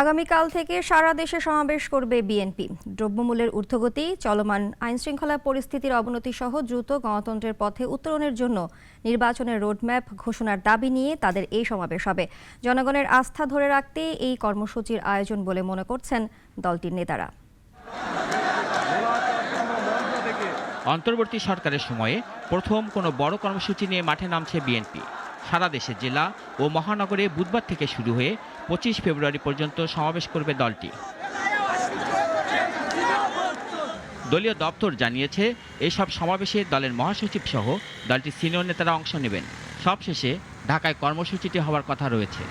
আগামীকাল থেকে সারা দেশে সমাবেশ করবে বিএনপি। দ্রব্যমূল্যের ঊর্ধ্বগতি, চলমান আইনশৃঙ্খলা পরিস্থিতির অবনতি সহ দ্রুত গণতন্ত্রের পথে উত্তরণের জন্য নির্বাচনের রোডম্যাপ ঘোষণার দাবি নিয়ে তাদের এই সমাবেশ হবে। জনগণের আস্থা ধরে রাখতে এই কর্মসূচির আয়োজন বলে মনে করছেন দলটির নেতারা। অন্তর্বর্তী সরকারের সময়ে প্রথম কোনো বড় কর্মসূচি নিয়ে মাঠে নামছে বিএনপি। সারা দেশে জেলা ও মহানগরে বুধবার থেকে শুরু হয়ে 25 ফেব্রুয়ারি পর্যন্ত সমাবেশ করবে দলটি। দলীয় দপ্তর জানিয়েছে, এসব সমাবেশে দলের মহাসচিব সহ দলটির সিনিয়র নেতারা অংশ নেবেন। সবশেষে ঢাকায় কর্মসূচিটি হওয়ার কথা রয়েছে।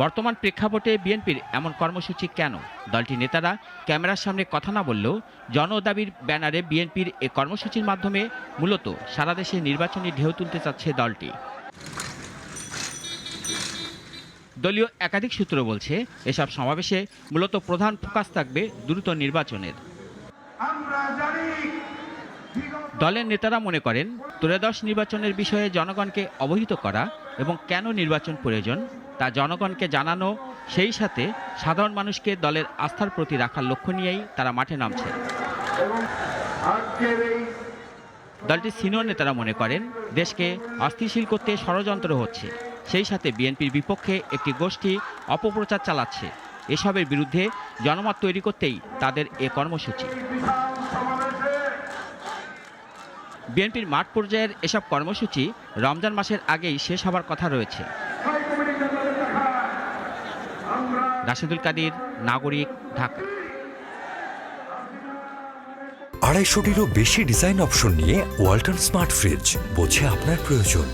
বর্তমান প্রেক্ষাপটে বিএনপির এমন কর্মসূচি কেন? দলটির নেতারা ক্যামেরার সামনে কথা না বললেও জনদাবির ব্যানারে বিএনপির এ কর্মসূচির মাধ্যমে মূলত সারা দেশে নির্বাচনী ঢেউ তুলতে চাচ্ছে দলটি। দলীয় একাধিক সূত্র বলছে, এসব সমাবেশে মূলত প্রধান ফোকাস থাকবে দ্রুত নির্বাচনের। দলের নেতারা মনে করেন, ত্রয়োদশ নির্বাচনের বিষয়ে জনগণকে অবহিত করা এবং কেন নির্বাচন প্রয়োজন তা জনগণকে জানানো, সেই সাথে সাধারণ মানুষকে দলের আস্থার প্রতি রাখার লক্ষ্য নিয়েই তারা মাঠে নামছে। দলটির সিনিয়র নেতারা মনে করেন, দেশকে অস্থিতিশীল করতে ষড়যন্ত্র হচ্ছে। সেই সাথে বিএনপির বিপক্ষে একটি গোষ্ঠী অপপ্রচার চালাচ্ছে। এসবের বিরুদ্ধে জনমত তৈরি করতেই তাদের এ কর্মসূচি। বিএনপির মাঠ পর্যায়ের এসব কর্মসূচি রমজান মাসের আগেই শেষ হবার কথা রয়েছে। রাশেদুল কাদির, নাগরিক, ঢাকা। 250-টিরও বেশি ডিজাইন অপশন নিয়ে ওয়ালটন স্মার্ট ফ্রিজ, বোঝে আপনার প্রয়োজন।